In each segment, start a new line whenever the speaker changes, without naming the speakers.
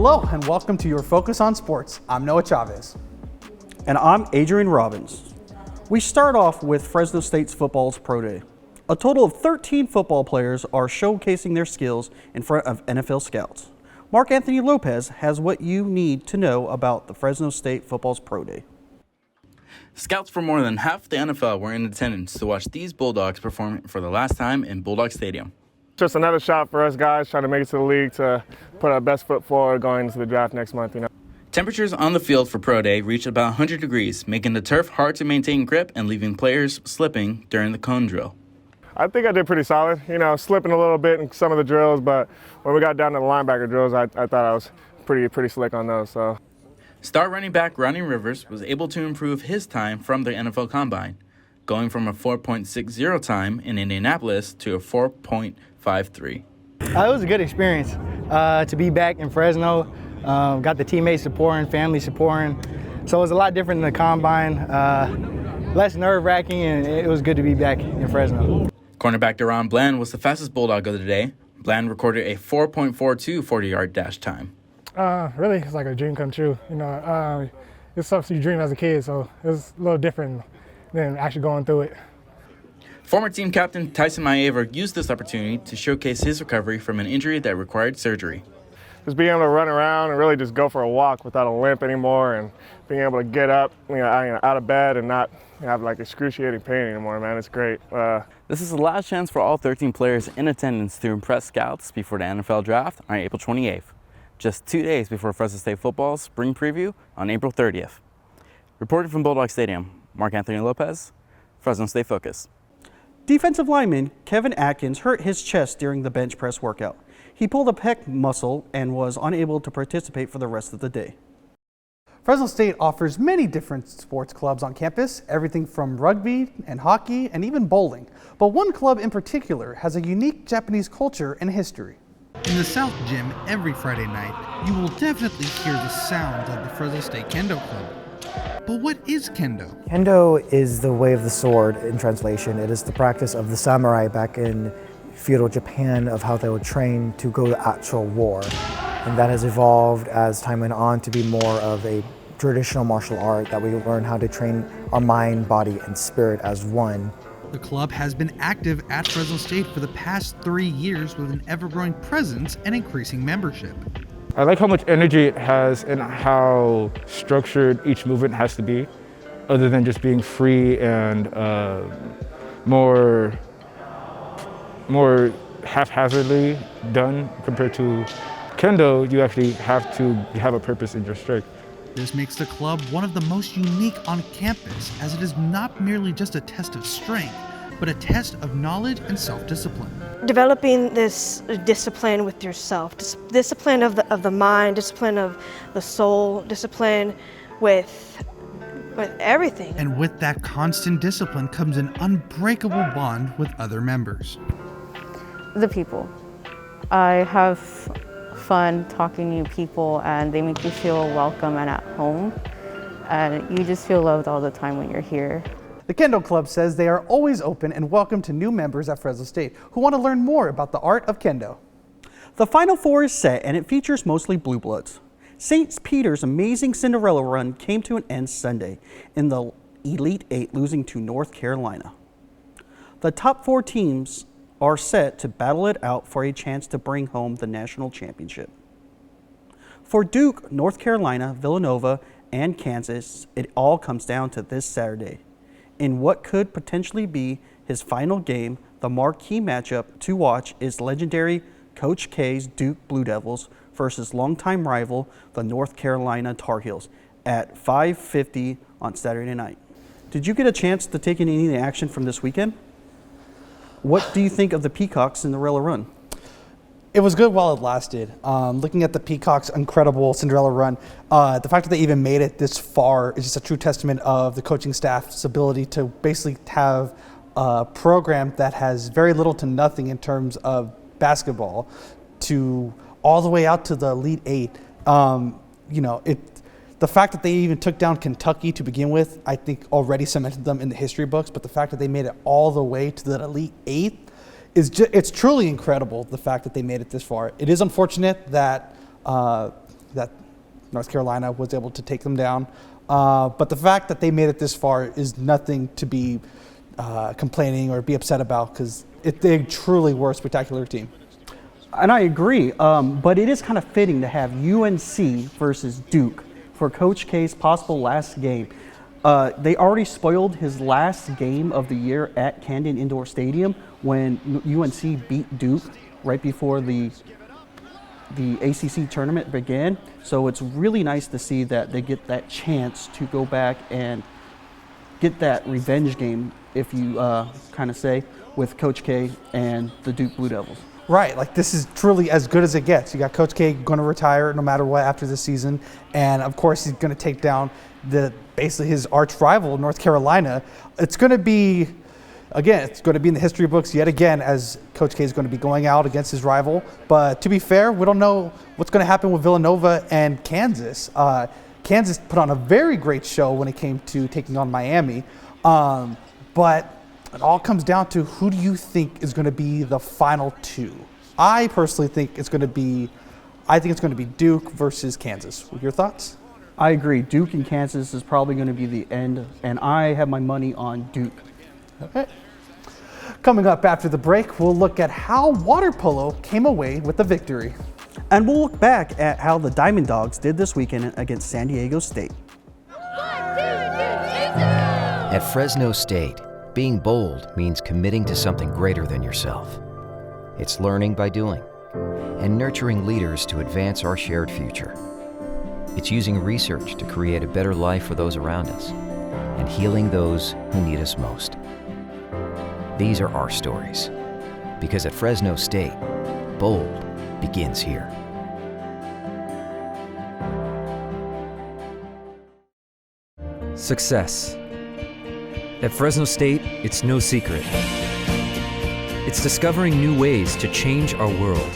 Hello and welcome to your Focus on Sports. I'm Noah Chavez.
And I'm Adrian Robbins. We start off with Fresno State's football's Pro Day. A total of 13 football players are showcasing their skills in front of NFL scouts. Marc Lopez has what you need to know about the Fresno State football's Pro Day.
Scouts from more than half the NFL were in attendance to watch these Bulldogs perform for the last time in Bulldog Stadium.
Just another shot for us guys trying to make it to the league to put our best foot forward going into the draft next month.
Temperatures on the field for Pro Day reached about 100 degrees, making the turf hard to maintain grip and leaving players slipping during the cone drill.
I think I did pretty solid, slipping a little bit in some of the drills, but when we got down to the linebacker drills, I thought I was pretty slick on those. So,
Star running back Ronnie Rivers was able to improve his time from the NFL Combine, going from a 4.60 time in Indianapolis to a 4.53.
It was a good experience to be back in Fresno. Got the teammates supporting, family supporting. So it was a lot different than the Combine, less nerve-wracking, and it was good to be back in Fresno.
Cornerback Deron Bland was the fastest Bulldog of the day. Bland recorded a 4.42 40-yard dash time.
Really, it's like a dream come true. It's something you dream as a kid, so it was a little different than actually going through it.
Former team captain Tyson Maeva used this opportunity to showcase his recovery from an injury that required surgery.
Just being able to run around and really just go for a walk without a limp anymore, and being able to get up, out of bed and not have like excruciating pain anymore, man, it's great.
This is the last chance for all 13 players in attendance to impress scouts before the NFL draft on April 28th, just 2 days before Fresno State football's spring preview on April 30th. Reporting from Bulldog Stadium, Marc Lopez, Fresno State Focus.
Defensive lineman Kevin Atkins hurt his chest during the bench press workout. He pulled a pec muscle and was unable to participate for the rest of the day.
Fresno State offers many different sports clubs on campus, everything from rugby and hockey and even bowling. But one club in particular has a unique Japanese culture and history.
In the South Gym every Friday night, you will definitely hear the sounds of the Fresno State Kendo Club. But what is Kendo?
Kendo is the way of the sword in translation. It is the practice of the samurai back in feudal Japan of how they would train to go to actual war. And that has evolved as time went on to be more of a traditional martial art that we learn how to train our mind, body, and spirit as one.
The club has been active at Fresno State for the past 3 years with an ever-growing presence and increasing membership.
I like how much energy it has and how structured each movement has to be, other than just being free and more haphazardly done compared to Kendo. You actually have to have a purpose in your strike.
This makes the club one of the most unique on campus, as it is not merely just a test of strength, but a test of knowledge and self-discipline.
Developing this discipline with yourself, discipline of the mind, discipline of the soul, discipline with everything.
And with that constant discipline comes an unbreakable bond with other members.
The people. I have fun talking to new people, and they make you feel welcome and at home. And you just feel loved all the time when you're here.
The Kendo Club says they are always open and welcome to new members at Fresno State who want to learn more about the art of Kendo.
The Final Four is set, and it features mostly Blue Bloods. St. Peter's amazing Cinderella run came to an end Sunday in the Elite Eight, losing to North Carolina. The top 4 teams are set to battle it out for a chance to bring home the national championship. For Duke, North Carolina, Villanova, and Kansas, it all comes down to this Saturday. In what could potentially be his final game, the marquee matchup to watch is legendary Coach K's Duke Blue Devils versus longtime rival, the North Carolina Tar Heels, at 5:50 on Saturday night. Did you get a chance to take in any of the action from this weekend? What do you think of the Peacocks' Cinderella run?
It was good while it lasted. Looking at the Peacocks' incredible Cinderella run, the fact that they even made it this far is just a true testament of the coaching staff's ability to basically have a program that has very little to nothing in terms of basketball to all the way out to the Elite Eight. The fact that they even took down Kentucky to begin with, I think already cemented them in the history books, but the fact that they made it all the way to the Elite Eight, it's truly incredible, the fact that they made it this far. It is unfortunate that that North Carolina was able to take them down. But the fact that they made it this far is nothing to be complaining or be upset about, because they truly were a spectacular team.
And I agree, but it is kind of fitting to have UNC versus Duke for Coach K's possible last game. They already spoiled his last game of the year at Camden Indoor Stadium when UNC beat Duke right before the ACC tournament began. So it's really nice to see that they get that chance to go back and get that revenge game, if you kind of say, with Coach K and the Duke Blue Devils.
Right, like this is truly as good as it gets. You got Coach K going to retire no matter what after this season, and of course he's going to take down basically his arch rival, North Carolina. It's going to be, again, it's going to be in the history books yet again, as Coach K is going to be going out against his rival. But to be fair, we don't know what's going to happen with Villanova and Kansas. Kansas put on a very great show when it came to taking on Miami, but it all comes down to who do you think is going to be the final two? I personally think it's going to be Duke versus Kansas. Your thoughts?
I agree. Duke and Kansas is probably going to be the end, and I have my money on Duke.
Okay. Coming up after the break, we'll look at how water polo came away with the victory.
And we'll look back at how the Diamond Dogs did this weekend against San Diego State.
At Fresno State, being bold means committing to something greater than yourself. It's learning by doing and nurturing leaders to advance our shared future. It's using research to create a better life for those around us and healing those who need us most. These are our stories, because at Fresno State, bold begins here.
Success. At Fresno State, it's no secret. It's discovering new ways to change our world.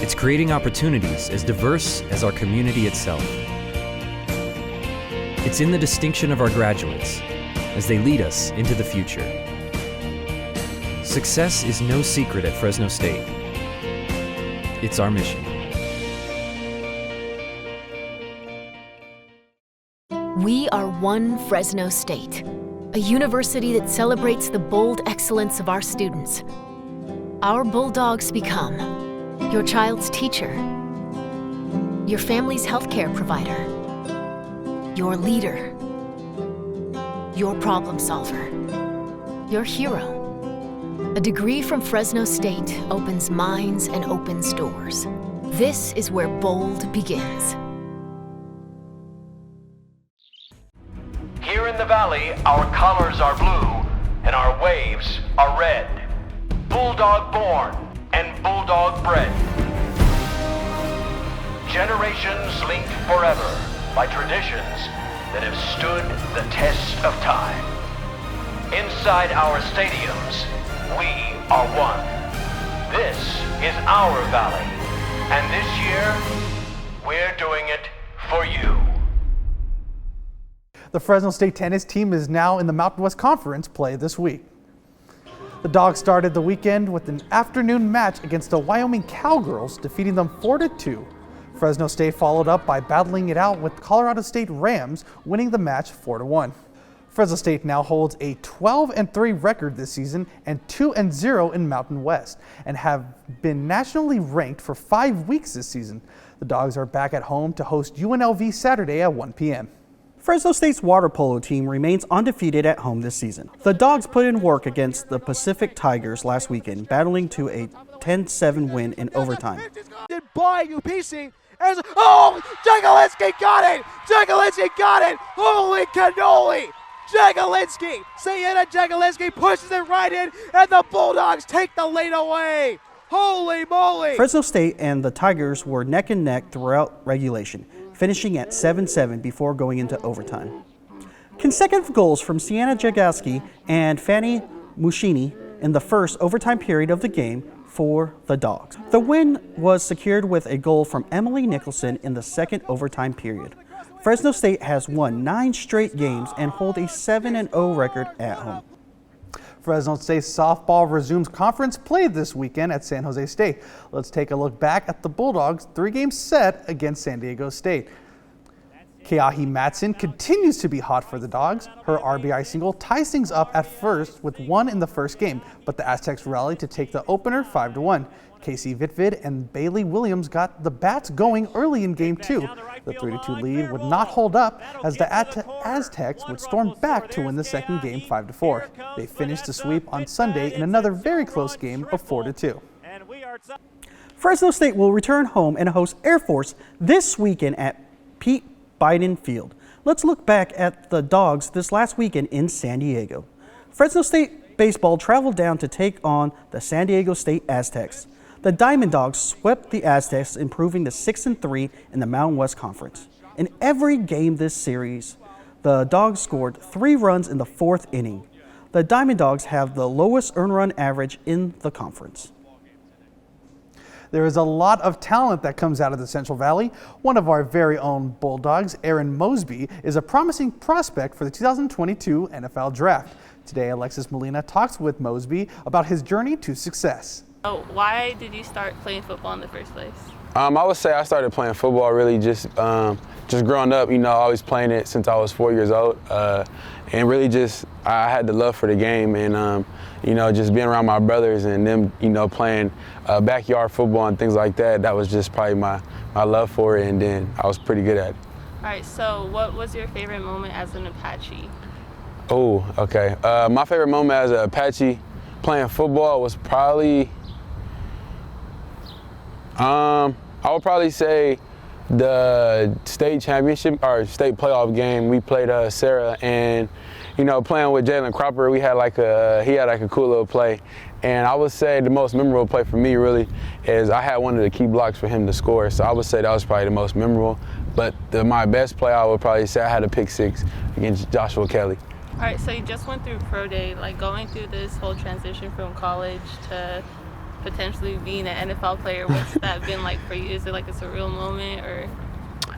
It's creating opportunities as diverse as our community itself. It's in the distinction of our graduates as they lead us into the future. Success is no secret at Fresno State. It's our mission.
We are one Fresno State, a university that celebrates the bold excellence of our students. Our Bulldogs become your child's teacher, your family's healthcare provider, your leader, your problem solver, your hero. A degree from Fresno State opens minds and opens doors. This is where bold begins.
Here in the valley, our colors are blue and our waves are red. Bulldog born and bulldog bred. Generations linked forever by traditions that have stood the test of time. Inside our stadiums, we are one. This is our valley, and this year, we're doing it for you.
The Fresno State tennis team is now in the Mountain West Conference play this week. The Dogs started the weekend with an afternoon match against the Wyoming Cowgirls, defeating them 4-2. Fresno State followed up by battling it out with Colorado State Rams, winning the match 4-1. Fresno State now holds a 12-3 record this season and 2-0 in Mountain West, and have been nationally ranked for 5 weeks this season. The Dogs are back at home to host UNLV Saturday at 1 p.m.
Fresno State's water polo team remains undefeated at home this season. The Dogs put in work against the Pacific Tigers last weekend, battling to a 10-7 win in overtime.
By UPC, oh, Jagielski got it! Jagielski got it! Holy cannoli! Jagielski, Sienna Jagielski pushes it right in, and the Bulldogs take the lead away. Holy moly!
Fresno State and the Tigers were neck and neck throughout regulation, finishing at 7-7 before going into overtime. Consecutive goals from Sienna Jagielski and Fanny Mushini in the first overtime period of the game for the Dogs. The win was secured with a goal from Emily Nicholson in the second overtime period. Fresno State has won 9 straight games and hold a 7-0 record at home.
Fresno State softball resumes conference play this weekend at San Jose State. Let's take a look back at the Bulldogs' 3-game set against San Diego State. Keahi Matson continues to be hot for the Dogs. Her RBI single ties things up at first with 1 in the first game, but the Aztecs rallied to take the opener 5-1. Casey Vitvid and Bailey Williams got the bats going early in Game 2. The 3-2 lead would not hold up as the Aztecs would storm back to win the second game 5-4. They finished the sweep on Sunday in another very close game of 4-2.
Fresno State will return home and host Air Force this weekend at Pete Biden Field. Let's look back at the Dogs this last weekend in San Diego. Fresno State baseball traveled down to take on the San Diego State Aztecs. The Diamond Dogs swept the Aztecs, improving to 6-3 in the Mountain West Conference. In every game this series, the Dogs scored 3 runs in the 4th inning. The Diamond Dogs have the lowest earned run average in the conference.
There is a lot of talent that comes out of the Central Valley. One of our very own Bulldogs, Aaron Mosby, is a promising prospect for the 2022 NFL Draft. Today, Alexis Molina talks with Mosby about his journey to success.
So why did you start playing football in the first place?
I would say I started playing football really just growing up, always playing it since I was 4 years old. And really I had the love for the game and, just being around my brothers and them, playing backyard football and things like that, that was just probably my love for it, and then I was pretty good at it.
All right, so what was your favorite moment as an Apache?
Oh, okay. My favorite moment as an Apache playing football was probably, I would probably say the state championship or state playoff game. We played Sarah, and playing with Jalen Cropper, he had like a cool little play. And I would say the most memorable play for me really is I had one of the key blocks for him to score. So I would say that was probably the most memorable. But my best play, I would probably say I had a pick 6 against Joshua Kelly.
All right, so you just went through pro day, like going through this whole transition from college to potentially being an NFL player. What's that been like for you? Is it like a surreal moment, or?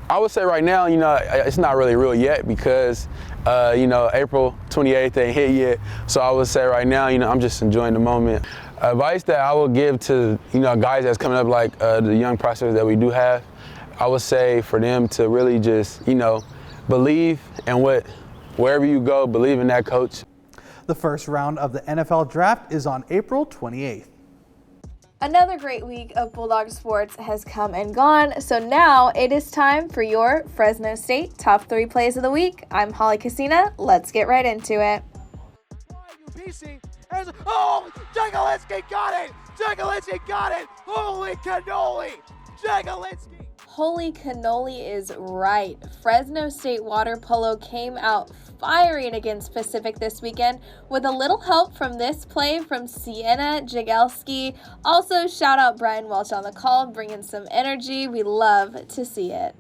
I would say right now, it's not really real yet because, April 28th ain't hit yet. So I would say right now, I'm just enjoying the moment. Advice that I would give to, guys that's coming up like the young prospects that we do have, I would say for them to really just, believe in wherever you go, believe in that coach.
The first round of the NFL Draft is on April 28th.
Another great week of Bulldog sports has come and gone, so now it is time for your Fresno State Top 3 Plays of the Week. I'm Holly Casina. Let's get right into it.
Oh, Jagolinski got it! Jagolinski got it! Holy cannoli! Jagolinski!
Holy cannoli is right. Fresno State water polo came out firing against Pacific this weekend with a little help from this play from Sienna Jagelski. Also, shout out Brian Welch on the call, bringing some energy. We love to see it.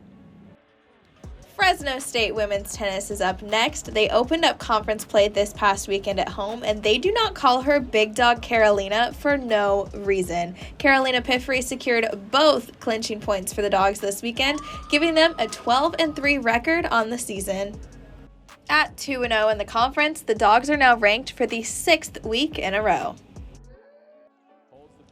Fresno State women's tennis is up next. They opened up conference play this past weekend at home, and they do not call her Big Dog Carolina for no reason. Carolina Piffrey secured both clinching points for the Dogs this weekend, giving them a 12-3 record on the season. At 2-0 in the conference, the Dogs are now ranked for the 6th week in a row.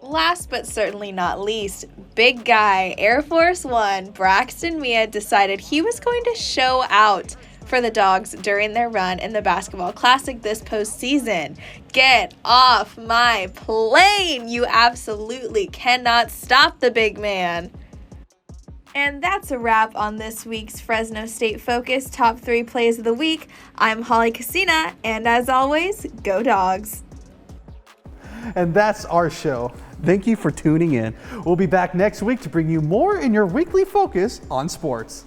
Last but certainly not least, big guy, Air Force One, Braxton Mia decided he was going to show out for the Dogs during their run in the Basketball Classic this postseason. Get off my plane! You absolutely cannot stop the big man. And that's a wrap on this week's Fresno State Focus Top 3 Plays of the Week. I'm Holly Casina, and as always, go Dogs.
And that's our show.
Thank you for tuning in.
We'll be back next week to bring you more in your weekly focus on sports.